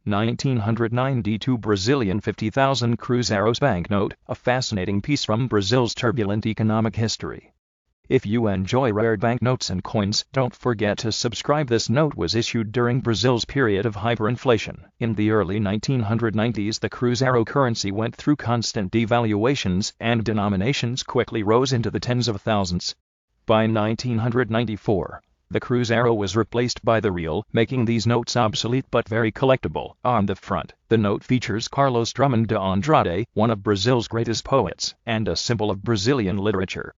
1992 Brazilian 50,000 Cruzeiros Banknote, a fascinating piece from Brazil's turbulent economic history. If you enjoy rare banknotes and coins, don't forget to subscribe. This note was issued during Brazil's period of hyperinflation. In the early 1990s, the Cruzeiro currency went through constant devaluations, and denominations quickly rose into the tens of thousands. By 1994, the Cruzeiro was replaced by the real, making these notes obsolete but very collectible. On the front, the note features Carlos Drummond de Andrade, one of Brazil's greatest poets, and a symbol of Brazilian literature.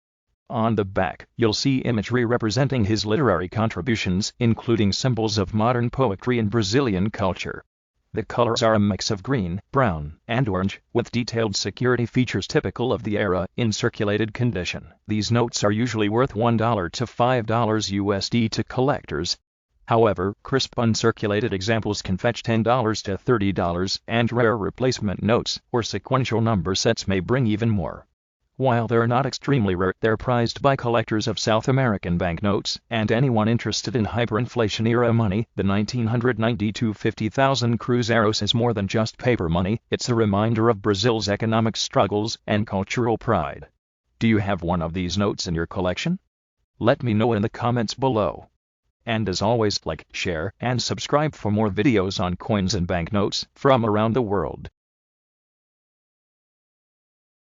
On the back, you'll see imagery representing his literary contributions, including symbols of modern poetry and Brazilian culture. The colors are a mix of green, brown, and orange, with detailed security features typical of the era, in circulated condition. These notes are usually worth $1 to $5 USD to collectors. However, crisp uncirculated examples can fetch $10 to $30, and rare replacement notes, or sequential number sets may bring even more. While they're not extremely rare, they're prized by collectors of South American banknotes, and anyone interested in hyperinflation-era money. The 1992 50,000 Cruzeiros is more than just paper money, it's a reminder of Brazil's economic struggles and cultural pride. Do you have one of these notes in your collection? Let me know in the comments below. And as always, like, share, and subscribe for more videos on coins and banknotes from around the world.